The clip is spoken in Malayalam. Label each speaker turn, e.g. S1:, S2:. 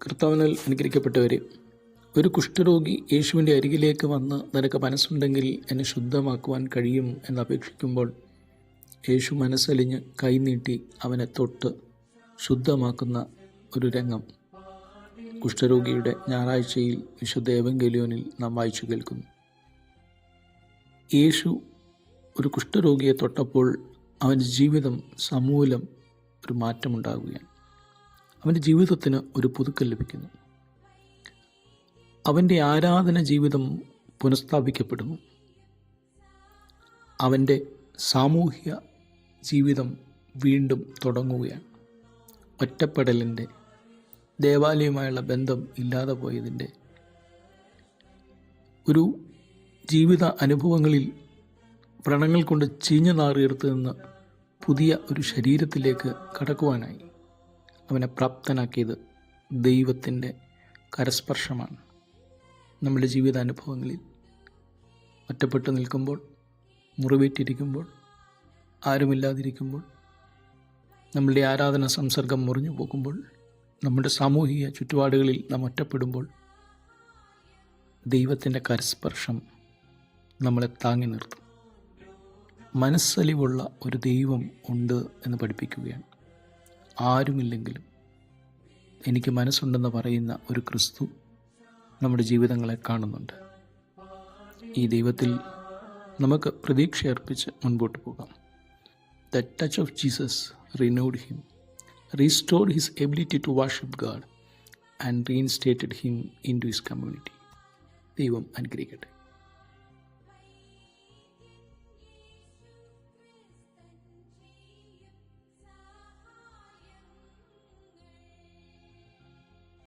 S1: കർത്താവിനാൽ അനുഗ്രഹിക്കപ്പെട്ടവരെ, ഒരു കുഷ്ഠരോഗി യേശുവിൻ്റെ അരികിലേക്ക് വന്ന് നിനക്ക് മനസ്സുണ്ടെങ്കിൽ എന്നെ ശുദ്ധമാക്കുവാൻ കഴിയും എന്നപേക്ഷിക്കുമ്പോൾ യേശു മനസ്സലിഞ്ഞ് കൈനീട്ടി അവനെ തൊട്ട് ശുദ്ധമാക്കുന്ന ഒരു രംഗം കുഷ്ഠരോഗിയുടെ ഞായറാഴ്ചയിൽ വിശുദ്ധ എവങ്കേലിയോനിൽ നാം വായിച്ചു കേൾക്കുന്നു. യേശു ഒരു കുഷ്ഠരോഗിയെ തൊട്ടപ്പോൾ അവൻ്റെ ജീവിതം സമൂലം ഒരു മാറ്റമുണ്ടാകുകയാണ്. അവൻ്റെ ജീവിതത്തിന് ഒരു പുതുക്കൽ ലഭിക്കുന്നു. അവൻ്റെ ആരാധന ജീവിതം പുനഃസ്ഥാപിക്കപ്പെടുന്നു. അവൻ്റെ സാമൂഹ്യ ജീവിതം വീണ്ടും തുടങ്ങുകയാണ്. ഒറ്റപ്പെടലിൻ്റെ, ദേവാലയവുമായുള്ള ബന്ധം ഇല്ലാതെ പോയതിൻ്റെ ഒരു ജീവിത അനുഭവങ്ങളിൽ വ്രണങ്ങൾ കൊണ്ട് ചീഞ്ഞു നാറിയെടുത്ത് നിന്ന് പുതിയ ഒരു ശരീരത്തിലേക്ക് കടക്കുവാനായി അവനെ പ്രാപ്തനാക്കിയത് ദൈവത്തിൻ്റെ കരസ്പർശമാണ്. നമ്മുടെ ജീവിതാനുഭവങ്ങളിൽ ഒറ്റപ്പെട്ടു നിൽക്കുമ്പോൾ, മുറിവേറ്റിരിക്കുമ്പോൾ, ആരുമില്ലാതിരിക്കുമ്പോൾ, നമ്മളുടെ ആരാധന സംസർഗം മുറിഞ്ഞു പോകുമ്പോൾ, നമ്മുടെ സാമൂഹിക ചുറ്റുപാടുകളിൽ നാം ഒറ്റപ്പെടുമ്പോൾ ദൈവത്തിൻ്റെ കരസ്പർശം നമ്മളെ താങ്ങി നിർത്തും. മനസ്സലിവുള്ള ഒരു ദൈവം ഉണ്ട് എന്ന് പഠിപ്പിക്കുകയാണ്. ആരുമില്ലെങ്കിലും എനിക്ക് മനസ്സുണ്ടെന്ന് പറയുന്ന ഒരു ക്രിസ്തു നമ്മുടെ ജീവിതങ്ങളെ കാണുന്നുണ്ട്. ഈ ദൈവത്തിൽ നമുക്ക് പ്രതീക്ഷയർപ്പിച്ച് മുൻപോട്ട് പോകാം. The touch of Jesus renewed him, restored his ability to worship God and reinstated him into his community. ദൈവം അനുഗ്രഹിക്കട്ടെ.